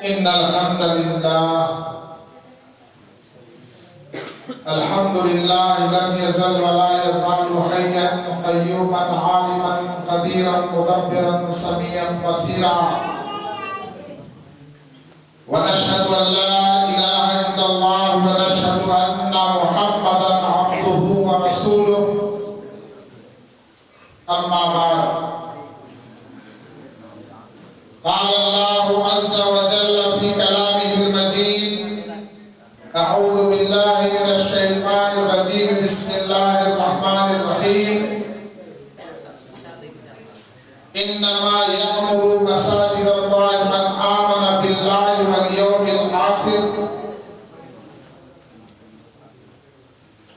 إن الحمد لله لم يزل ولا يزال حيا قيوما عالما قديرا مدبرا سميعا بصيرا ونشهد أن لا إله إلا الله ونشهد أن محمدا عبده ورسوله أما بعد قال الله عز وجل في كلامه المجيد أعوذ بالله من الشيطان الرجيم بسم الله الرحمن الرحيم إنما يأمر مساجد الله من آمن بالله واليوم الآخر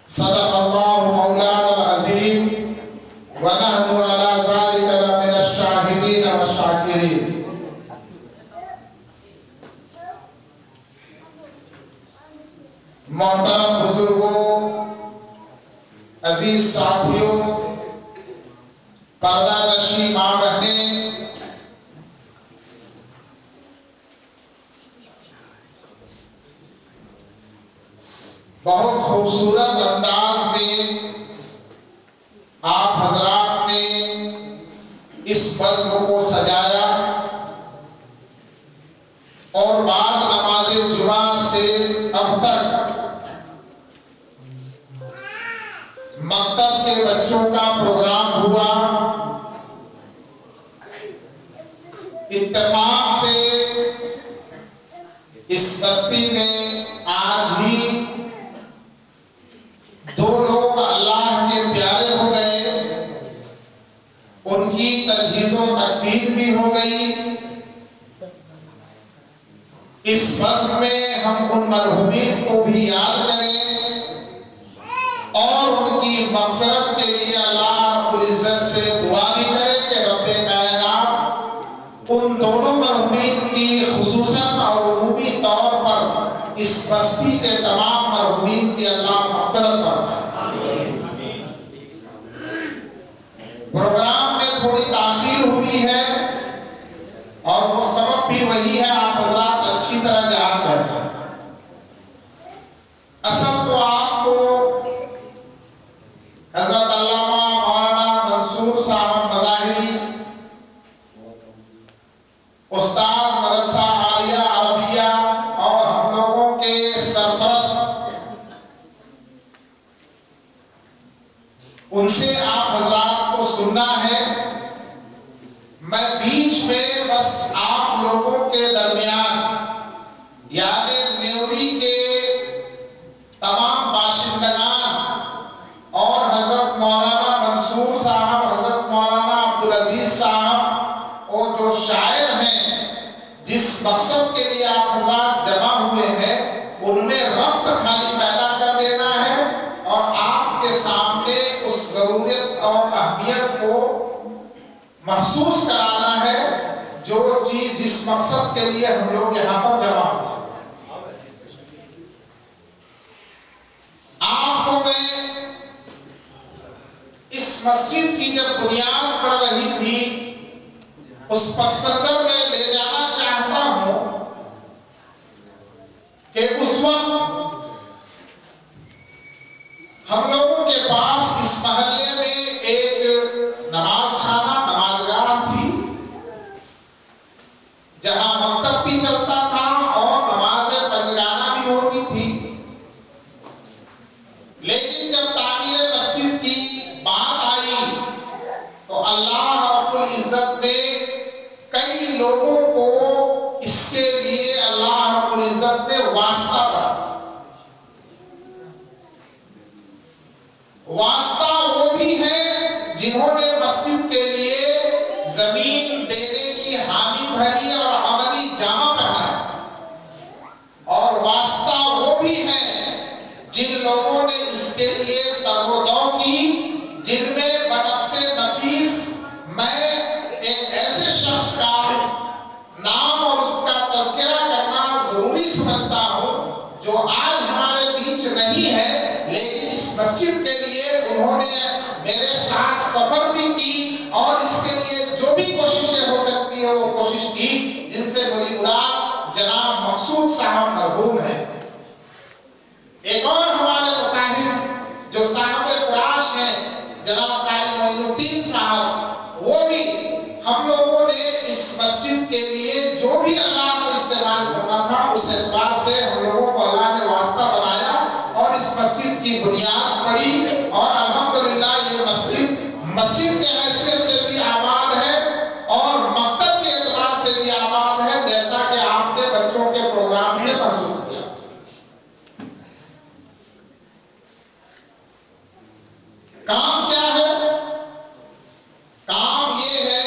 صدق الله مولانا العظيم ونحن على ذلك لمن الشاهدين والشاكرين محترم بزرگوں، عزیز ساتھیوں، پردہ نشین ماں بہنیں، بہت خوبصورت انداز میں آپ حضرات نے اس بزم کو سجایا اور بعد نماز جمعہ سے اب تک مکتب کے بچوں کا پروگرام ہوا۔ اتفاق سے اس بستی میں آج ہی دو لوگ اللہ کے پیارے ہو گئے، ان کی تجہیز و تکفین بھی ہو گئی۔ اس بزم میں ہم ان مرحومین کو بھی یاد کریں اور ان کی مغفرت کے لیے اللہ رب العزت سے دعا بھی کریں کہ رب کائنات ان دونوں مرحومین کی خصوصاً اور عمومی طور پر اس بستی کے تمام مرحومین کی اللہ مغفرت فرمائے۔ پروگرام میں تھوڑی تاخیر ہوئی ہے اور وہ سبب بھی وہی ہے، آپ حضرات اچھی طرح جانتے ہیں۔ اصل تو آپ کو حضرت علامہ مولانا منصور صاحب مظاہری، استاد مدرسہ عالیہ عربیہ اور ہم لوگوں کے سرپرست، ان سے آپ حضرات کو سننا ہے۔ میں بیچ میں بس آپ لوگوں کے درمیان یعنی نیوری کے تمام باشندگان اور حضرت مولانا منصور صاحب، حضرت مولانا عبدالعزیز صاحب اور جو شاعر ہیں، جس مقصد کے لیے آپ حضرات جمع ہوئے ہیں، ان میں ربط خالی پیدا کر دینا ہے اور آپ کے سامنے اس ضرورت اور اہمیت کو محسوس کرانا ہے جو چیز جس مقصد کے لیے ہم لوگ یہاں پر جمع ہوئے۔ آپ کو میں اس مسجد کی جب بنیاد پڑ رہی تھی اس پس منظر میں لے جانا چاہتا ہوں کہ اس وقت ہم لوگوں کے پاس اس محلے میں ایک نماز خانہ، نماز گاہ تھی، جہاں مکتب بھی چلتا تھا اور نماز پنجگانہ بھی ہوتی تھی۔ لیکن جب تعمیر مسجد کی بات آئی تو اللہ رب العزت نے کئی لوگوں کو اس کے لیے اللہ رب العزت نے واسطہ کیا۔ واسطہ وہ بھی ہیں جنہوں نے مسجد کے لیے زمین دینے کی حامی بھری اور عملی جامہ پہنا، اور واسطہ وہ بھی ہیں جن لوگوں نے اس کے لیے تر و دو کی، جن میں بنفس نفیس میں ایک ایسے شخص کا نام اور اس کا تذکرہ کرنا ضروری سمجھتا ہوں جو آج ہمارے بیچ نہیں ہے، لیکن اس مسجد کے لیے انہوں نے میرے ساتھ سفر بھی کی اور اس کے لیے جو بھی کوششیں ہو سکتی ہیں وہ کوشش کی، جن سے بڑی مراد جناب جو صاحب فراش ہیں جناب قاری معین الدین صاحب، وہ بھی ہم لوگوں نے اس مسجد کے لیے جو بھی اللہ کو استعمال کرنا تھا اس اعتبار سے ہم لوگوں کو اللہ نے واسطہ بنایا اور اس مسجد کی بنیاد پڑی، اور الحمدللہ یہ مسجد کے حیثیت سے بھی آباد ہے اور مکتب کے اعتبار سے بھی آباد ہے، جیسا کہ آپ نے بچوں کے پروگرام سے محسوس کیا۔ کام کیا ہے؟ کام یہ ہے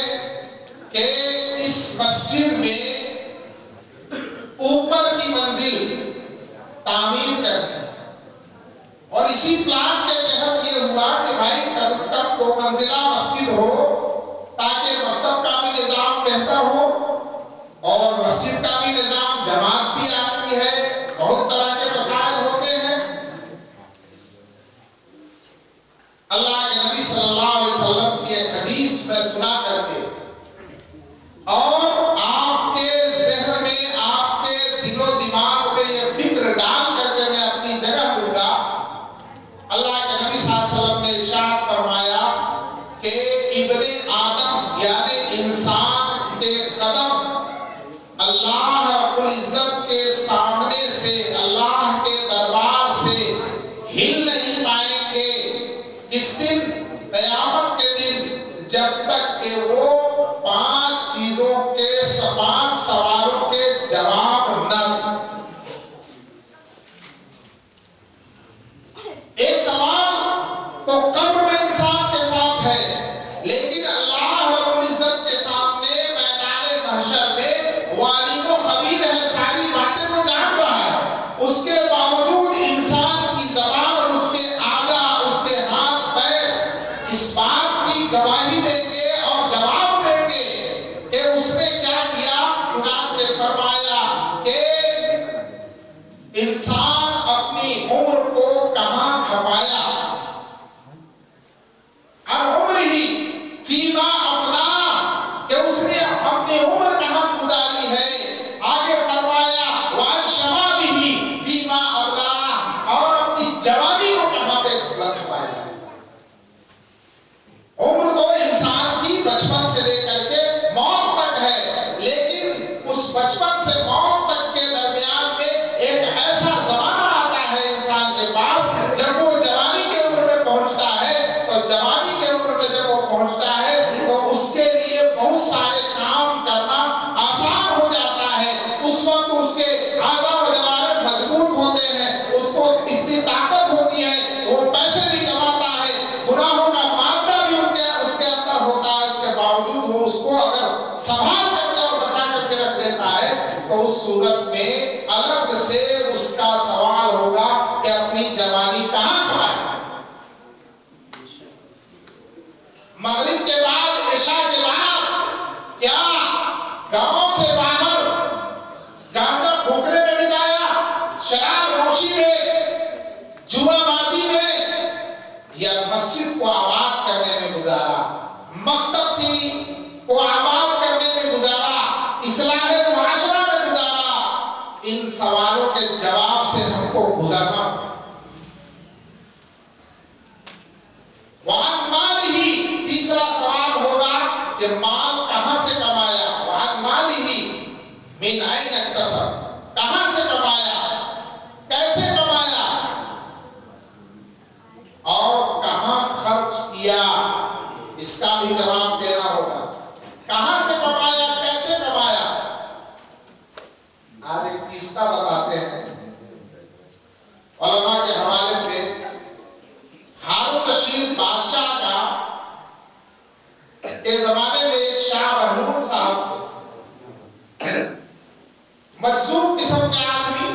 کہ اس مسجد میں اوپر کی منزل تعمیر کرنی، اور اسی پلان کے تحت یہ ہوا کہ بھائی کم سے کم 2 منزلہ مسجد ہو تاکہ مکتب کا بھی نظام بہتر ہو اور مسجد کا بھی نظام، جماعت بھی آتی ہے، بہت طرح کے مسائل ہوتے ہیں۔ اللہ کے نبی صلی اللہ علیہ وسلم کی ایک حدیث میں سنا کر کے اور آپ کے ذہن میں، آپ کے دل و دماغ میں یہ فکر ڈال کر کے میں اپنی جگہ لوں گا۔ اللہ کے نبی صلی اللہ علیہ وسلم نے ارشاد فرمایا کہ ابن آدم یعنی انسان کے قدم اللہ رب العزت کے سامنے سے، اللہ کے دربار سے ہل نہیں پائیں گے اس دن، قیامت کے دن، جب تک کہ وہ 5 چیزوں کے 5 سوالوں کے جواب نہ دیں۔ ایک سوال تو قبر میں انسان کے ساتھ ہے، لیکن اللہ رب العزت کے سامنے میدان محشر میں وہ علیم و خبیر ہے، ساری باتیں وہ جان رہا ہے، اس کے باوجود انسان کی زبان اور اس کے آلہ، اس کے ہاتھ پیر اس بات کی گواہی دیں گے اور جواب دیں گے کہ اس نے کیا کیا۔ چنانچہ فرمایا کہ انسان اپنی عمر کو کہاں کھپایا، اور عمر ہی فیما افنا، کہ اس نے اپنی عمر کہاں گزاری ہے۔ آگے فرمایا وَعَنْ شَبَابِهِ فِيمَا أَبْلَاهُ، اور اپنی جوانی کو کہاں پہ کھپایا۔ عمر تو انسان کی بچپن سے لے کر کے موت تک ہے، لیکن اس بچپن سے موت تک کے درمیان میں ایک ایسا زمانہ آتا ہے انسان کے پاس، جب وہ جوانی کے عمر میں پہنچتا ہے، تو جوانی کے عمر میں جب وہ پہنچتا ہے تو اس کے لیے بہت سارے کام کرنا آسان ہو جاتا ہے۔ اس وقت اس کے اعضاء و جوارح مضبوط ہوتے ہیں، اس کو اتنی طاقت ہوتی ہے، وہ پیسے بھی کماتا ہے، گناہوں کا مادہ بھی اس کے اندر ہوتا ہے، اس کے باوجود وہ اس کو اگر سنبھال کر کے اور بچا کر کے رکھ لیتا ہے تو اس صورت میں الگ سے اس کا سوال ہوگا کہ اپنی جوانی کہاں کھپائے۔ مغرب کے بعد، عشاء کے بعد کیا گاؤں سے باہر گاندہ پھونکنے میں بتایا، شراب نوشی میں، جوا بازی میں، یا مسجد کو آباد کرنے میں گزارا، مکتب کو آباد کرنے میں گزارا، اصلاح معاشرہ میں گزارا؟ ان سوالوں کے جواب سے ہم کو گزرنا۔ وَعَنْ مَالِهِ، تیسرا سوال ہوگا کہ مال کہاں سے کمایا۔ وَعَنْ مَالِهِ مِنْ أَيْنَ اكْتَسَبَ، کہاں سے کمایا، کیسے کمایا اور کہاں خرچ کیا، اس کا بھی جواب دینا ہوگا۔ کہاں سے کمایا، کیسے کمایا۔ آج ایک چیز کا بتاتے ہیں علماء کے حوالے سے، ہارون رشید بادشاہ کا کے زمانے میں ایک شاہ بہلول صاحب تھے، مجذوب قسم کے آدمی،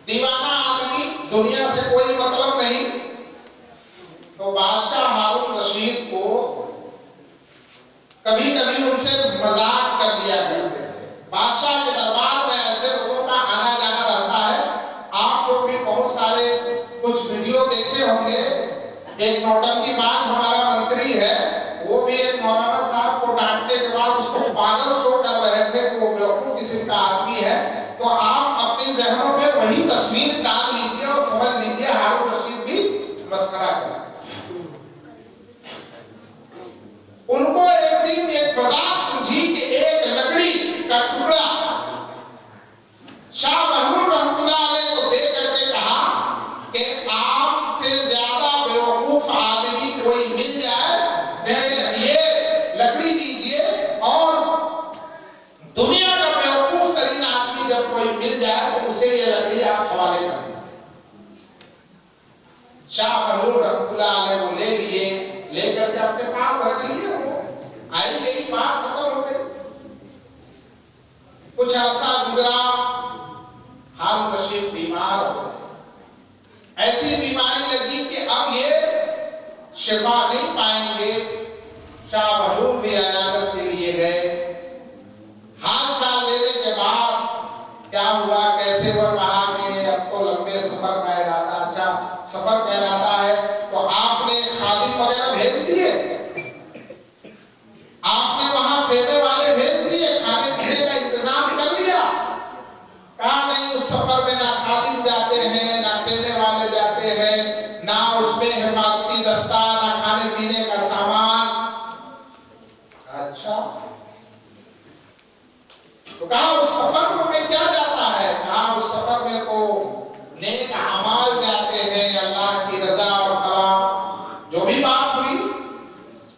دیوانہ آدمی، دنیا سے کوئی مطلب نہیں۔ تو بادشاہ ہارون رشید کو کبھی کبھی ان سے مذاق کر دیا کرتے تھے۔ بادشاہ کے دربار میں ایسے لوگوں کا آنا جانا رہتا ہے، آپ لوگ بھی بہت سارے کچھ ویڈیو دیکھے ہوں گے۔ ایک نوٹنکی باز ہمارا منتری ہے، وہ بھی ایک مولانا صاحب کو ڈانٹنے کے بعد اس کو پاگل شو کر رہے تھے کہ وہ بیوقوف قسم کا آدمی ہے۔ تو آپ اپنی ذہنوں میں وہی تصویر ڈال لیجیے اور سمجھ لیجیے ہارون رشید بھی مسخرہ کرتے. ان کو ایک دن ایک مذاق سمجھی کہ ایک لکڑی کا ٹکڑا شاہ محمود رحمۃ اللہ علیہ کو دے کر کے کہا کہ آپ سے زیادہ بیوقوف آدمی کوئی مل جائے یہ لکڑی دیجئے، اور دنیا کا بیوقوف ترین آدمی جب کوئی مل جائے تو اسے یہ لکڑی آپ حوالے کر دیں. شاہ محمود رحمۃ اللہ علیہ وہ لے لیے، لے کر کے اپنے پاس رکھ لیے. وہ آئی گئی بات ختم ہو گئی. کچھ عرصہ گزرا، ہارون رشید بیمار ہو گئے. ایسی بیماری لگی کہ اب یہ شفا نہیں پائیں گے. شاہ محمود بھی عیادت کے لیے گئے. حال چال لینے کے بعد کیا ہوا کیسے ہوا، کہا کہ اب تو لمبے سفر کا ارادہ، اچھا سفر کا ارادہ ہے تو آپ نے خادم وغیرہ بھیج دیے، آپ نے وہاں خیمے والے بھیج دیے، کھانے پینے کا انتظام کر لیا؟ کہا نہیں، اس سفر میں نہ خادم جاتے ہیں، نہ خیمے والے جاتے ہیں، نہ اس میں حفاظتی دستہ، نہ کھانے پینے کا سامان. اچھا تو کہا اس سفر میں کیا جاتا ہے؟ کہا اس سفر میں تو نیک اعمال جاتے ہیں، اللہ کی رضا اور فلاح. جو بھی بات ہوئی،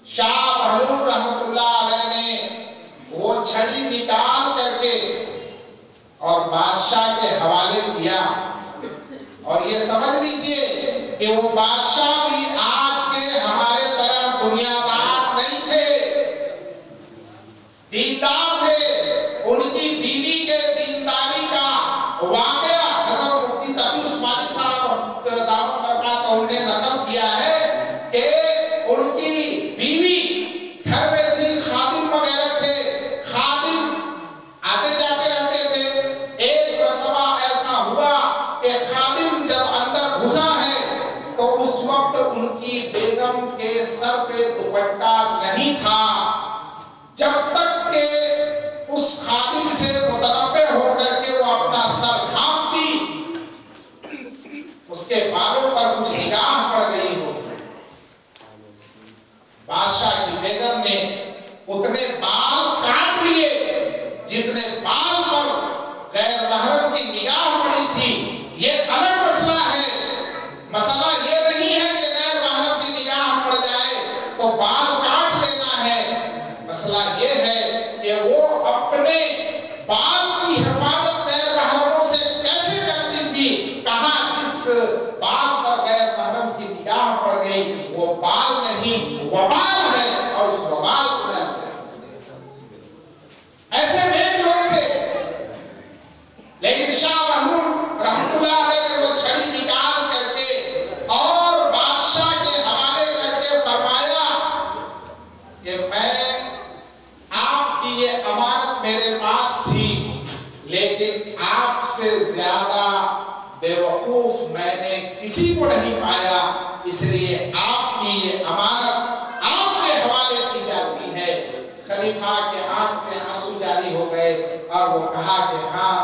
شاہ محمود رحمۃ اللہ علیہ نے وہ چھڑی نکال کر کے اور بادشاہ کے حوالے کیا. اور یہ سمجھ لیجئے کہ وہ بادشاہ بھی آج کے ہمارے طرح دنیا دار نہیں تھے، دیندار تھے. ان کی بیوی کے دینداری کا واقعہ حضرت مفتی تقی عثمانی صاحب دعوت برکات انہوں نے نقل کیا ہے کہ ان کی بیوی گھر میں تھی، خادم وغیرہ تھے، خادم آتے جاتے رہتے تھے. ایک مرتبہ ایسا ہوا کہ خادم جب اندر گھسا ہے تو اس وقت ان کی بیگم کے سر پہ دوپٹہ نہیں تھا. جب تک کہ اس خادم سے متنبہ ہو کر کے وہ اپنا سر ڈھانپتی، اس کے بالوں پر کچھ نگاہ پڑ گئی ہو. بادشاہ کی بیگم نے اتنے بال کاٹ لیے جتنے بال پر غیر محرم کی نگاہ پڑی تھی. یہ الگ مسئلہ ہے. مسئلہ یہ نہیں ہے کہ غیر محرم کی نگاہ پڑ جائے تو بال کاٹ لینا ہے. مسئلہ یہ ہے کہ وہ اپنے بال کی حفاظت غیر محرموں سے کیسے کرتی تھی. کہا جس بال پر غیر محرم کی نگاہ پڑ گئی وہ بال نہیں، وبال ہے، اور اس وبال کو میں ایسے نیک لوگ تھے. لیکن شاہ محمود رحمۃ اللہ علیہ نے وہ چھڑی نکال کر کے اور بادشاہ کے حوالے کر کے فرمایا کہ میں آپ کی یہ امانت میرے پاس تھی، لیکن آپ سے زیادہ بیوقوف میں نے کسی کو نہیں پایا، اس لیے آپ کی یہ امانت آپ کے حوالے کی جاتی ہے. خلیفہ کے آنکھ سے آنسو جاری ہو گئے اور وہ کہا کہ ہاں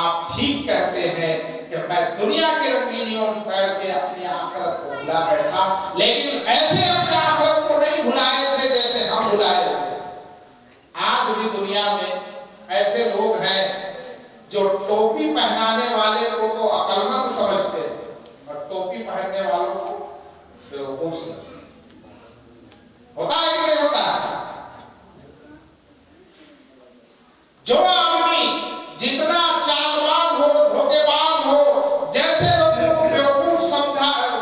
آپ ٹھیک کہتے ہیں کہ میں دنیا کے رنگینیوں میں پڑھ کے اپنی آخرت کو بھلا بیٹھا، لیکن ایسے اپنے آخرت کو نہیں بھلائے تھے جیسے ہم بھلائے تھے. آج بھی دنیا میں ایسے لوگ ہیں جو ٹوپی پہنانے والے کو تو عقل مند سمجھتے ہیں اور ٹوپی پہننے والوں کو بیوقوف سمجھتے ہیں. ہوتا ہے کہ نہیں ہوتا ہے؟ جو آدمی جتنا چال باز ہو، دھوکے باز ہو، جیسے لوگوں کو بیوقوف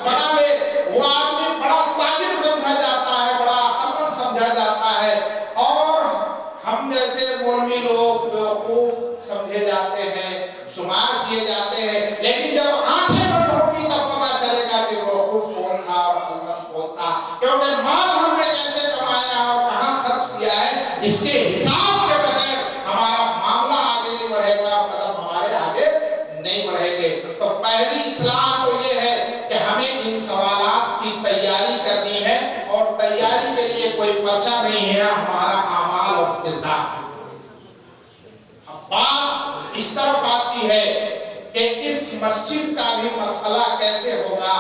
بنا لے، وہ آدمی بڑا تاجر سمجھا جاتا ہے، بڑا عقلمند سمجھا جاتا ہے. اور ہم جیسے مولوی لوگ بیوقوف سمجھے جاتے ہیں، شمار کیے جاتے ہیں. لیکن جب آنکھیں بند ہوگی تب پتہ چلے گا کہ بیوقوف کون تھا اور عقلمند کون تھا. کیونکہ مال ہم نے کیسے کمایا اور کہاں خرچ کیا ہے، اس کے حساب کے بغیر ہمارا معاملہ آگے نہیں بڑھے گا، قدم ہمارے آگے نہیں بڑھیں گے. تو پہلی اصلاح تو یہ ہے کہ ہمیں ان سوالات کی تیاری کرنی ہے، اور تیاری کے لیے کوئی پرچہ نہیں ہے، ہمارا اعمال اور کردار. اب بات اس طرف آتی ہے کہ اس مسجد کا بھی مسئلہ کیسے ہوگا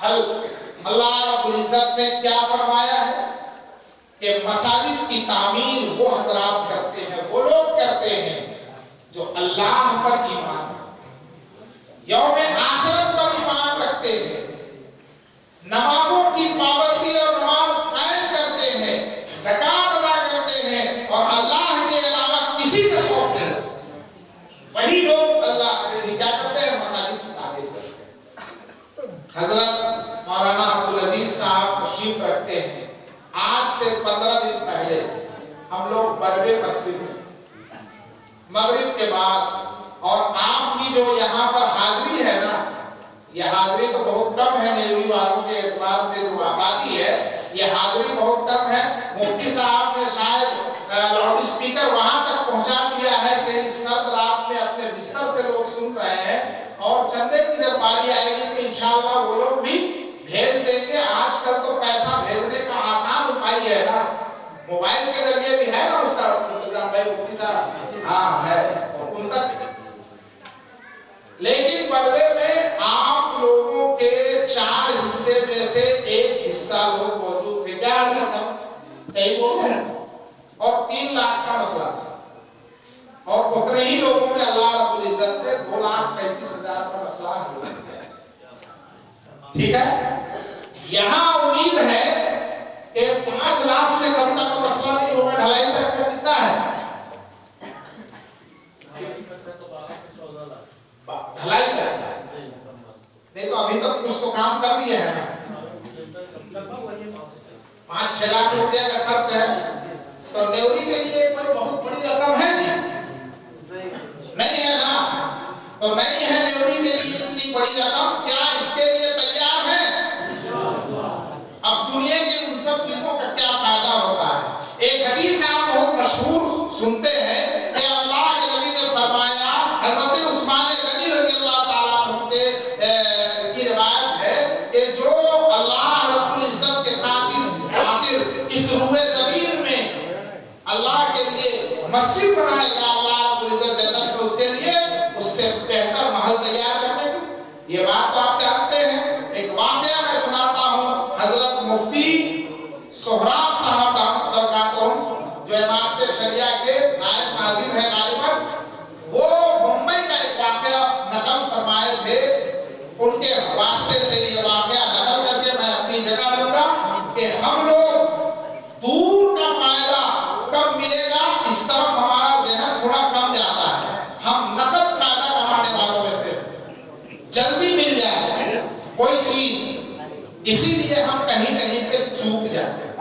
حل. اللہ رب العزت نے کیا فرمایا ہے کہ مساجد کی تعمیر وہ حضرات کرتے ہیں، وہ لوگ کرتے ہیں جو اللہ پر ایمان یوم آخرت پر ایمان رکھتے ہیں، نمازوں کی پابندی اور نماز قائم کرتے ہیں، زکات ادا کرتے ہیں اور اللہ کے علاوہ کسی سے خوف نہیں رکھتے، وہی لوگ اللہ کیا کرتے ہیں؟ مساجد کی تعمیر کرتے ہیں۔ حضرت مولانا عبدالعزیز صاحب تشریف رکھتے ہیں۔ آج سے 15 دن پہلے ہم لوگ بربے مسجد میں مغرب کے بعد، اور آپ کی جو یہاں پر حاضری ہے نا، یہ حاضری تو بہت کم ہے، نیوی والوں کے اعتبار سے جو آبادی ہے یہ حاضری بہت کم ہے۔ مفتی صاحب نے شاید لاؤڈ اسپیکر وہاں تک پہنچا دیا ہے کہ اس سرد رات میں اپنے بستر سے لوگ سن رہے ہیں، اور چندے کی جب باری آئے گی تو انشاءاللہ وہ لوگ بھی بھیج دیں گے۔ آج کل تو پیسہ بھیجنے کا آسان اپائی ہے نا، موبائل کے ذریعے بھی ہے نا، اس کا انتظام بھائی مفتی صاحب ہاں ہے ان تک۔ لیکن بربے میں آپ لوگوں کے 4 حصے میں سے 1 حصہ لوگ موجود تھے، کیا صحیح بول رہے ہیں، اور 3 لاکھ کا مسئلہ تھا، اور اتنے ہی لوگوں میں اللہ رب العزت نے 2,35,000 کا مسئلہ حل کر دیا۔ ٹھیک ہے، یہاں امید ہے کہ 5 لاکھ سے کم کا تو مسئلہ نہیں ہوگا، ڈھلائی تک کا کتنا ہے؟ ڈھلائی کرتا ہے نہیں تو ابھی تک کچھ تو کام کر دیا ہے نا، 5-6 لاکھ روپے کا خرچ ہے، تو نیوری کے لیے کوئی بہت بڑی رقم ہے نہیں ہے نا، تو نہیں ہے نیوری کے لیے اتنی بڑی رقم، کیا اس کے لیے تیار ہے؟ اب سنیے کہ ان سب چیزوں کا کیا فائدہ ہوتا ہے۔ ایک حدیث آپ بہت مشہور سنتے ہیں کہ اللہ کے نبی نے فرمایا، حضرت عثمان غنی رضی اللہ تعالیٰ عنہ کی روایت ہے کہ جو اللہ رب العزت کے خاطر اس روئے زمین میں اللہ کے لیے مسجد بنائے گا، اللہ رب العزت جنت میں اس کے لیے اس سے بہتر محل تیار کرنے کی۔ یہ بات تو آپ جانتے ہیں۔ ایک واقعہ میں سناتا ہوں، حضرت مفتی سہراب صاحب دامت برکاتہم جو امامت شریعہ کے نائب ناظم ہیں غالباً، وہ ممبئی کا ایک واقعہ نقل فرمائے تھے، ان کے واسطے سے یہ واقعہ نقل کر کے میں اپنی جگہ لوں گا کہ ہم لوگ دور کا فائدہ کب ملے گا اس طرف ہمارا ذہن تھوڑا کم جاتا ہے، ہم نقد فائدہ کمانے والوں میں سے جلدی مل جائے کوئی چیز، اسی لیے ہم کہیں کہیں پہ چوک جاتے ہیں۔